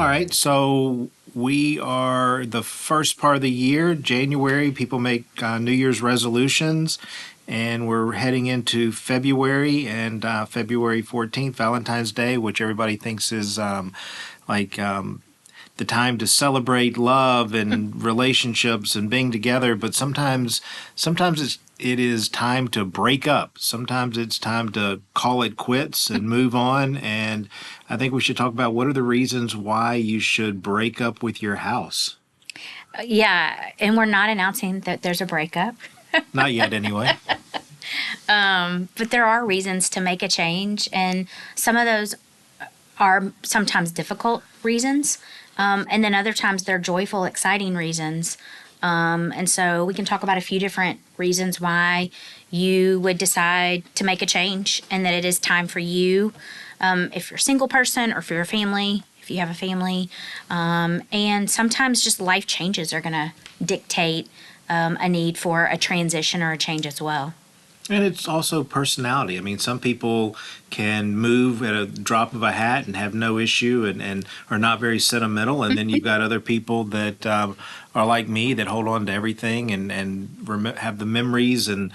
All right, so we are the first part of the year, January. People make New Year's resolutions, and we're heading into February and February 14th, Valentine's Day, which everybody thinks is like the time to celebrate love and relationships and being together. But sometimes it is time to break up. Sometimes it's time to call it quits and move on. And I think we should talk about what are the reasons why you should break up with your house. Yeah, and we're not announcing that there's a breakup, Not yet, anyway. but there are reasons to make a change, and some of those are sometimes difficult reasons, and then other times they're joyful, exciting reasons. And so we can talk about a few different reasons why you would decide to make a change and that it is time for you, if you're a single person or for your family, if you have a family. And sometimes just life changes are going to dictate a need for a transition or a change as well. And it's also personality. I mean, some people can move at a drop of a hat and have no issue and are not very sentimental. And then you've got other people that are like me that hold on to everything and have the memories and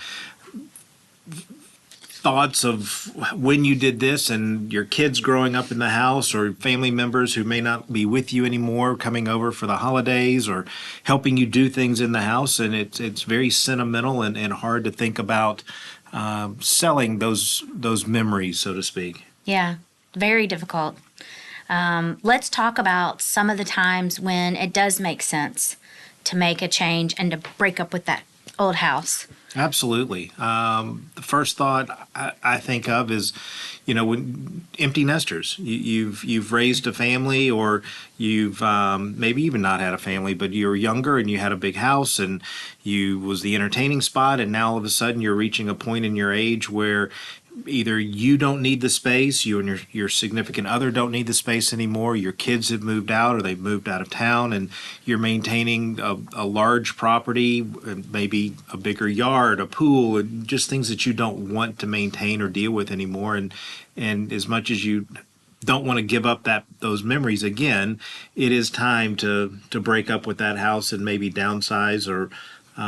thoughts of when you did this and your kids growing up in the house or family members who may not be with you anymore coming over for the holidays or helping you do things in the house. And it's very sentimental and hard to think about selling those memories, so to speak. Yeah, very difficult. Let's talk about some of the times when it does make sense to make a change and to break up with that old house. Absolutely. The first thought I think of is, when empty nesters. You've raised a family, or you've maybe even not had a family, but you were younger and you had a big house and you was the entertaining spot, and now all of a sudden you're reaching a point in your age where either you don't need the space, you and your significant other don't need the space anymore, your kids have moved out or they've moved out of town, and you're maintaining a large property, maybe a bigger yard, a pool, and just things that you don't want to maintain or deal with anymore. And as much as you don't want to give up those memories again, it is time to break up with that house and maybe downsize or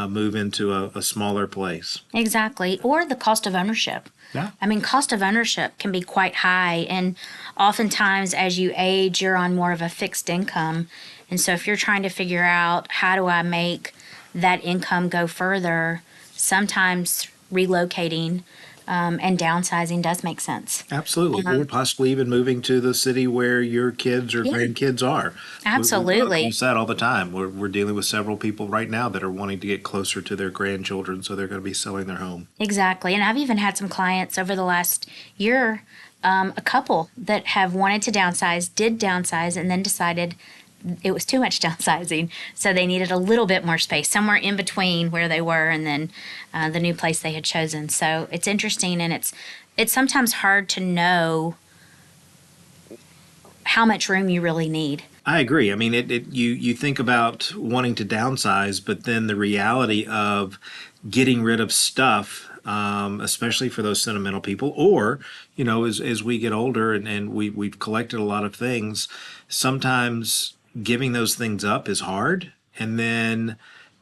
move into a smaller place. Exactly. Or the cost of ownership. Yeah. I mean, cost of ownership can be quite high. And oftentimes, as you age, you're on more of a fixed income. And so, if you're trying to figure out how do I make that income go further, sometimes relocating and downsizing does make sense. Absolutely. Or possibly even moving to the city where your kids or Yeah. grandkids are. Absolutely. We that all the time. We're dealing with several people right now that are wanting to get closer to their grandchildren, so they're going to be selling their home. Exactly. And I've even had some clients over the last year, a couple that have wanted to downsize, did downsize, and then decided it was too much downsizing. So they needed a little bit more space, somewhere in between where they were and then the new place they had chosen. So it's interesting, and it's sometimes hard to know how much room you really need. I agree. I mean, you think about wanting to downsize, but then the reality of getting rid of stuff, especially for those sentimental people, or as we get older and we've collected a lot of things, sometimes giving those things up is hard, and then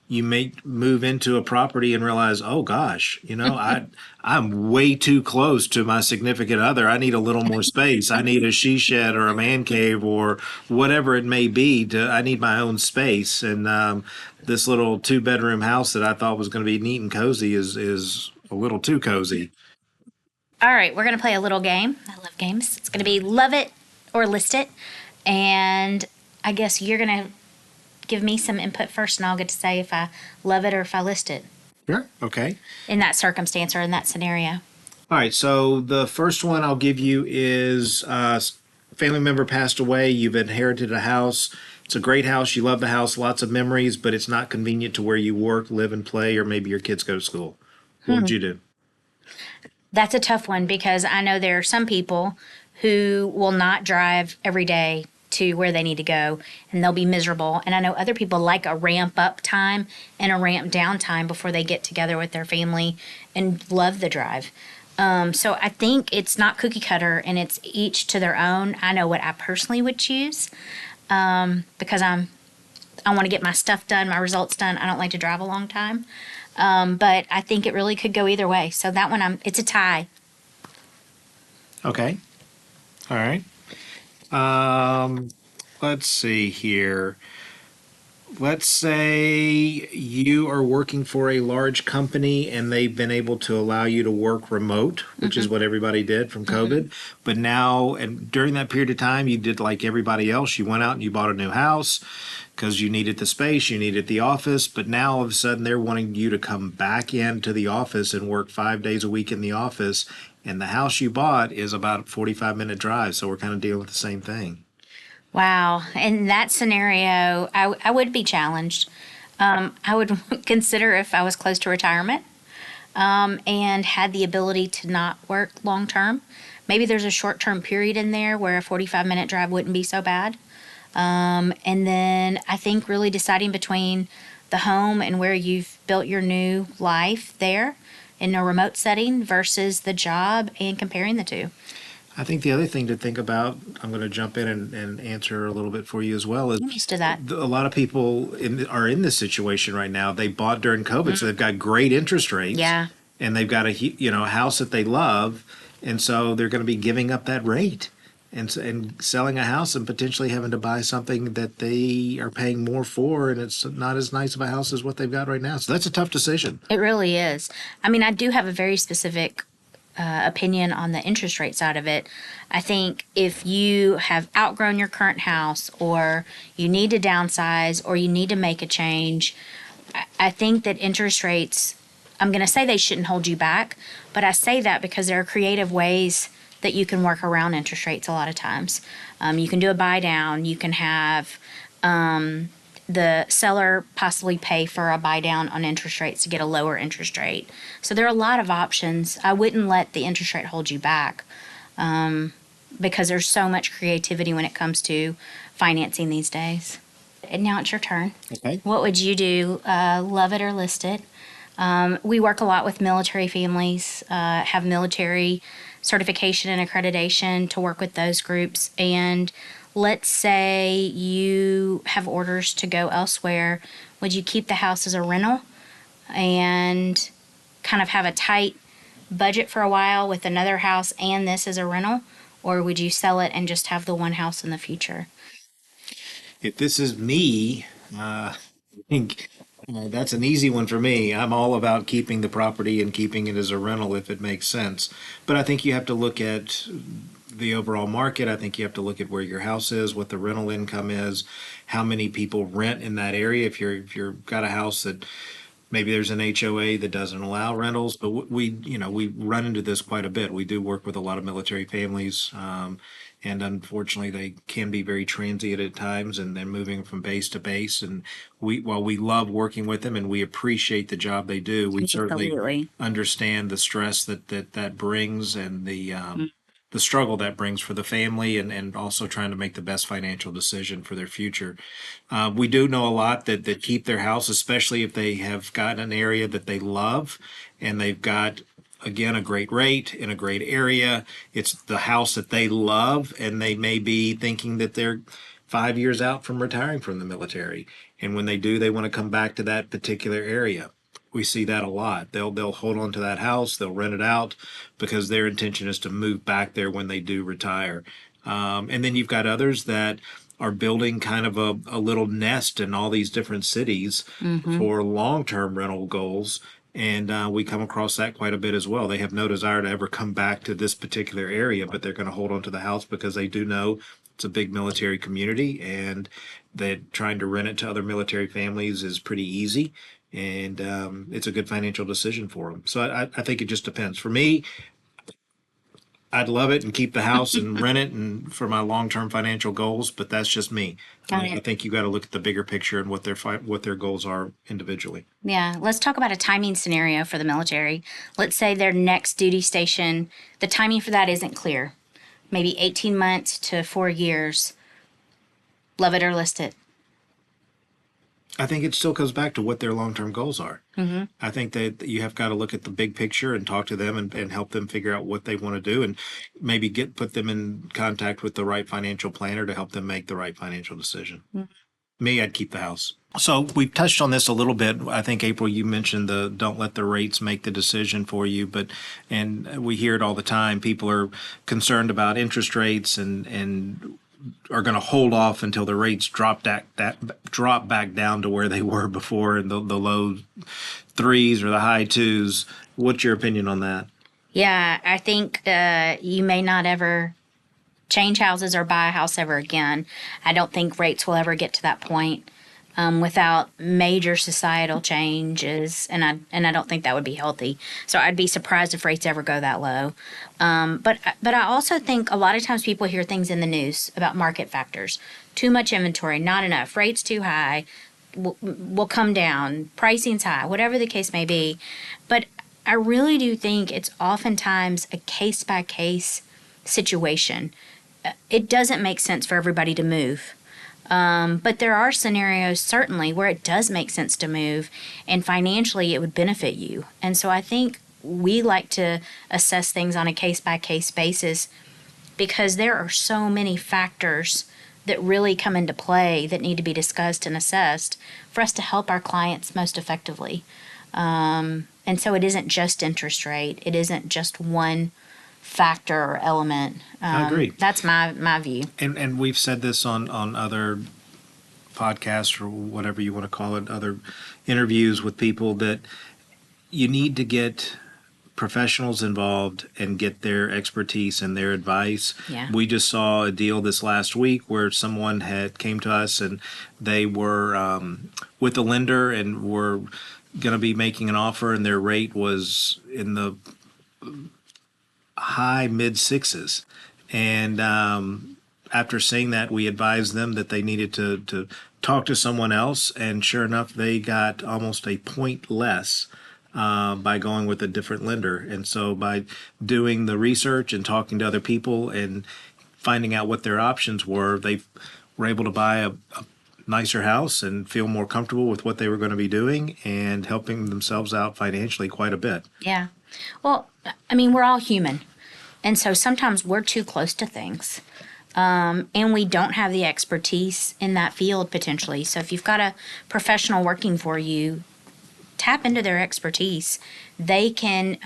you may move into a property and realize, oh gosh, I'm way too close to my significant other. I need a little more space. I need a she shed or a man cave or whatever it may be. I need my own space. And this little 2-bedroom house that I thought was going to be neat and cozy is a little too cozy. All right, we're going to play a little game. I love games. It's going to be Love It or List It. And I guess you're going to give me some input first, and I'll get to say if I love it or if I list it Sure. Okay. in that circumstance or in that scenario. All right. So the first one I'll give you is family member passed away. You've inherited a house. It's a great house. You love the house, lots of memories, but it's not convenient to where you work, live, and play, or maybe your kids go to school. What would you do? That's a tough one because I know there are some people who will not drive every day to where they need to go, and they'll be miserable. And I know other people like a ramp up time and a ramp down time before they get together with their family and love the drive. So I think it's not cookie cutter, and it's each to their own. I know what I personally would choose. because I want to get my stuff done, my results done. I don't like to drive a long time. But I think it really could go either way. So that one, it's a tie. Okay. All right. Um, let's see here. Let's say you are working for a large company and they've been able to allow you to work remote, which is what everybody did from COVID. But now, and during that period of time, you did like everybody else. You went out and you bought a new house because you needed the space, you needed the office. But now all of a sudden, they're wanting you to come back into the office and work 5 days a week in the office. And the house you bought is about a 45-minute drive. So we're kind of dealing with the same thing. Wow. In that scenario, I would be challenged. I would consider if I was close to retirement and had the ability to not work long term. Maybe there's a short term period in there where a 45-minute drive wouldn't be so bad. And then I think really deciding between the home and where you've built your new life there in a remote setting versus the job and comparing the two. I think the other thing to think about, I'm going to jump in and answer a little bit for you as well, is I'm used to that. a lot of people are in this situation right now. They bought during COVID, so they've got great interest rates. Yeah. And they've got a house that they love, and so they're going to be giving up that rate and selling a house and potentially having to buy something that they are paying more for, and it's not as nice of a house as what they've got right now. So that's a tough decision. It really is. I mean, I do have a very specific opinion on the interest rate side of it. I think if you have outgrown your current house or you need to downsize or you need to make a change, I think that interest rates, I'm going to say they shouldn't hold you back, but I say that because there are creative ways that you can work around interest rates a lot of times. You can do a buy down, you can have the seller possibly pay for a buy down on interest rates to get a lower interest rate. So there are a lot of options. I wouldn't let the interest rate hold you back because there's so much creativity when it comes to financing these days. And now it's your turn. Okay. What would you do? Love it or list it? We work a lot with military families, have military certification and accreditation to work with those groups. And let's say you have orders to go elsewhere. Would you keep the house as a rental and kind of have a tight budget for a while with another house and this as a rental? Or would you sell it and just have the one house in the future? If this is me, I think that's an easy one for me. I'm all about keeping the property and keeping it as a rental if it makes sense. But I think you have to look at the overall market. I think you have to look at where your house is, what the rental income is, how many people rent in that area. If you're got a house that maybe there's an HOA that doesn't allow rentals, but we run into this quite a bit. We do work with a lot of military families, and unfortunately, they can be very transient at times, and then moving from base to base. And while we love working with them and we appreciate the job they do, we certainly Absolutely. understand the stress that brings and the struggle that brings for the family, and also trying to make the best financial decision for their future. We do know a lot that keep their house, especially if they have got an area that they love and they've got, again, a great rate in a great area. It's the house that they love, and they may be thinking that they're 5 years out from retiring from the military. And when they do, they want to come back to that particular area. We see that a lot. They'll hold on to that house, they'll rent it out because their intention is to move back there when they do retire. And then you've got others that are building kind of a little nest in all these different cities for long-term rental goals. And we come across that quite a bit as well. They have no desire to ever come back to this particular area, but they're going to hold on to the house because they do know it's a big military community, and that trying to rent it to other military families is pretty easy. And it's a good financial decision for them. So I think it just depends. For me, I'd love it and keep the house and rent it and for my long-term financial goals, but that's just me. I think you got to look at the bigger picture and what their goals are individually. Yeah, let's talk about a timing scenario for the military. Let's say their next duty station, the timing for that isn't clear. Maybe 18 months to 4 years. Love it or list it. I think it still comes back to what their long-term goals are. I think that you have got to look at the big picture and talk to them and help them figure out what they want to do, and maybe put them in contact with the right financial planner to help them make the right financial decision. Me, I'd keep the house. So we've touched on this a little bit. I think, April, you mentioned the don't let the rates make the decision for you, and we hear it all the time. People are concerned about interest rates and are going to hold off until the rates drop back down to where they were before in the low threes or the high twos. What's your opinion on that? Yeah, I think you may not ever change houses or buy a house ever again. I don't think rates will ever get to that point without major societal changes, and I don't think that would be healthy. So I'd be surprised if rates ever go that low. But I also think a lot of times people hear things in the news about market factors: too much inventory, not enough, rates too high, will come down, pricing's high, whatever the case may be. But I really do think it's oftentimes a case by case situation. It doesn't make sense for everybody to move. But there are scenarios certainly where it does make sense to move and financially it would benefit you. And so I think we like to assess things on a case by case basis because there are so many factors that really come into play that need to be discussed and assessed for us to help our clients most effectively. And so it isn't just interest rate. It isn't just one factor or element. I agree. That's my view. And we've said this on other podcasts or whatever you want to call it, other interviews with people, that you need to get professionals involved and get their expertise and their advice. Yeah. We just saw a deal this last week where someone had came to us and they were with a lender and were going to be making an offer, and their rate was in the high mid sixes. And after seeing that, we advised them that they needed to talk to someone else. And sure enough, they got almost a point less by going with a different lender. And so by doing the research and talking to other people and finding out what their options were, they were able to buy a nicer house and feel more comfortable with what they were going to be doing and helping themselves out financially quite a bit. Yeah. Well, I mean, we're all human. And so sometimes we're too close to things. And we don't have the expertise in that field potentially. So if you've got a professional working for you, tap into their expertise. They can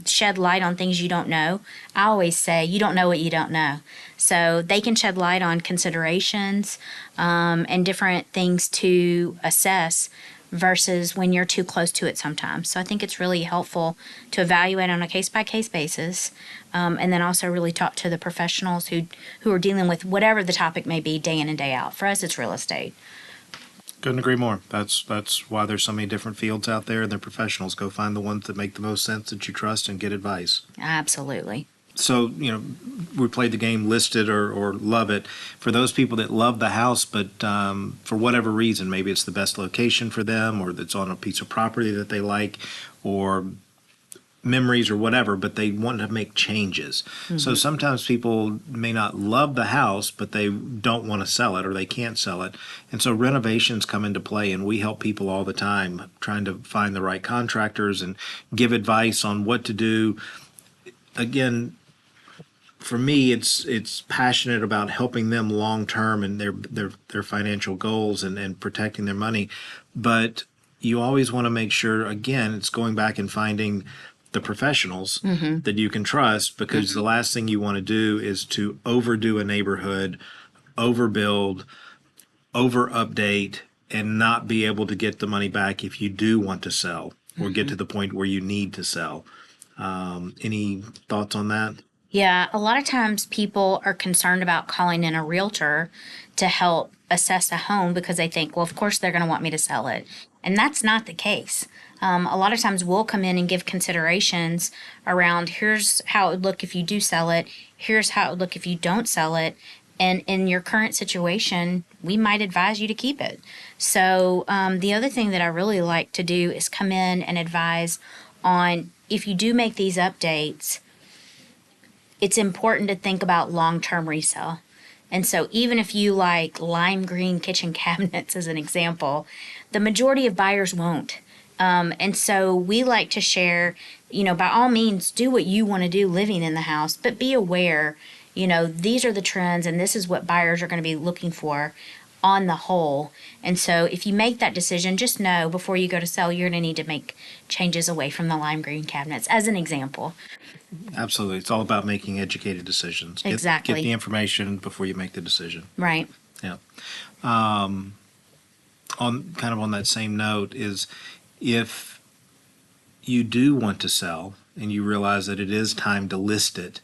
shed light on things you don't know. I always say you don't know what you don't know. So they can shed light on considerations and different things to assess versus when you're too close to it sometimes. So I think it's really helpful to evaluate on a case-by-case basis, and then also really talk to the professionals who are dealing with whatever the topic may be day in and day out. For us, it's real estate. Couldn't agree more. That's why there's so many different fields out there, and they're professionals. Go find the ones that make the most sense, that you trust, and get advice. Absolutely. So, we played the game list it or love it. For those people that love the house, but for whatever reason, maybe it's the best location for them, or it's on a piece of property that they like, or memories or whatever, but they want to make changes. Mm-hmm. So sometimes people may not love the house, but they don't want to sell it or they can't sell it. And so renovations come into play, and we help people all the time trying to find the right contractors and give advice on what to do. Again, for me, it's passionate about helping them long term and their financial goals and protecting their money. But you always want to make sure, again, it's going back and finding the professionals mm-hmm. that you can trust, because mm-hmm. the last thing you want to do is to overdo a neighborhood, overbuild, over update, and not be able to get the money back if you do want to sell or mm-hmm. get to the point where you need to sell. Any thoughts on that? Yeah, a lot of times people are concerned about calling in a realtor to help assess a home because they think, well, of course they're going to want me to sell it. And that's not the case. A lot of times we'll come in and give considerations around, here's how it would look if you do sell it. Here's how it would look if you don't sell it. And in your current situation, we might advise you to keep it. So the other thing that I really like to do is come in and advise on, if you do make these updates, it's important to think about long-term resale. And so even if you like lime green kitchen cabinets as an example, The majority of buyers won't. And so we like to share, by all means, do what you want to do living in the house, but be aware, these are the trends and this is what buyers are going to be looking for on the whole. And so if you make that decision, just know before you go to sell, you're going to need to make changes away from the lime green cabinets, as an example. Absolutely. It's all about making educated decisions. Exactly. Get the information before you make the decision. Right. Yeah. On that same note is if you do want to sell and you realize that it is time to list it,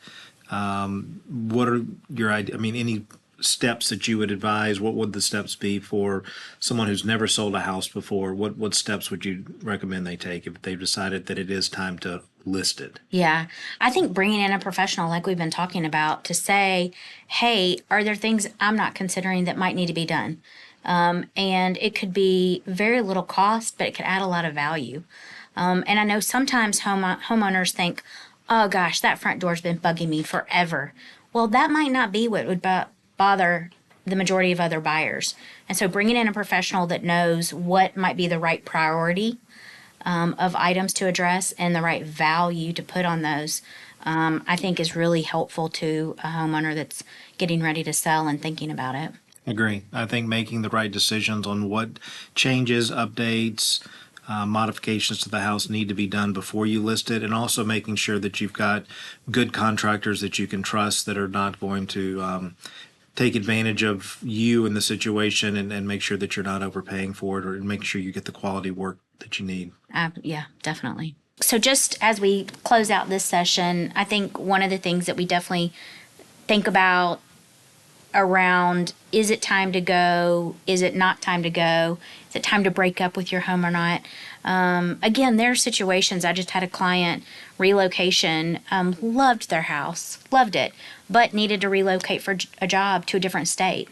what are your idea? I mean, any steps that you would advise? What would the steps be for someone who's never sold a house before? What steps would you recommend they take if they've decided that it is time to list it? Yeah. I think bringing in a professional, like we've been talking about, to say, hey, are there things I'm not considering that might need to be done? And it could be very little cost, but it could add a lot of value. And I know sometimes homeowners think, oh gosh, that front door's been bugging me forever. Well, that might not be what would bother the majority of other buyers. And so bringing in a professional that knows what might be the right priority of items to address and the right value to put on those, I think is really helpful to a homeowner that's getting ready to sell and thinking about it. Agree. I think making the right decisions on what changes, updates, modifications to the house need to be done before you list it, and also making sure that you've got good contractors that you can trust that are not going to take advantage of you in the situation, and make sure that you're not overpaying for it, or make sure you get the quality work that you need. Yeah, definitely. So just as we close out this session, I think one of the things that we definitely think about around, is it time to go? Is it not time to go? Is it time to break up with your home or not? Again, there are situations. I just had a client relocation, loved their house, loved it, but needed to relocate for a job to a different state.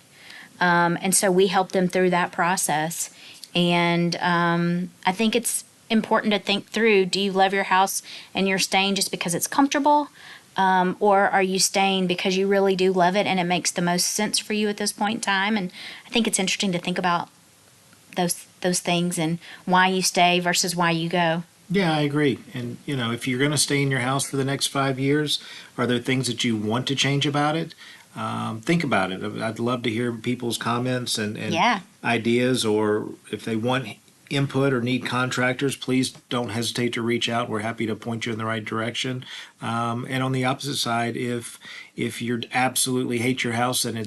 And so we helped them through that process. And I think it's important to think through, do you love your house and you're staying just because it's comfortable? Or are you staying because you really do love it and it makes the most sense for you at this point in time? And I think it's interesting to think about those things and why you stay versus why you go. Yeah, I agree. And, if you're going to stay in your house for the next 5 years, are there things that you want to change about it? Think about it. I'd love to hear people's comments and ideas, or if they want input or need contractors, please don't hesitate to reach out. We're happy to point you in the right direction. And on the opposite side, if you absolutely hate your house and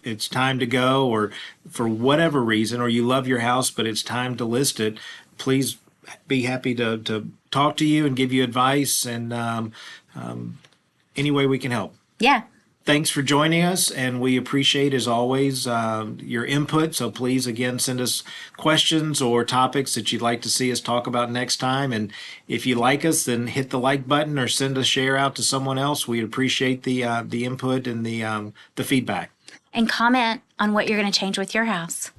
it's time to go, or for whatever reason, or you love your house but it's time to list it, please be happy to talk to you and give you advice, and any way we can help. Yeah. Thanks for joining us, and we appreciate, as always, your input. So please, again, send us questions or topics that you'd like to see us talk about next time. And if you like us, then hit the like button or send a share out to someone else. We appreciate the input and the feedback. And comment on what you're going to change with your house.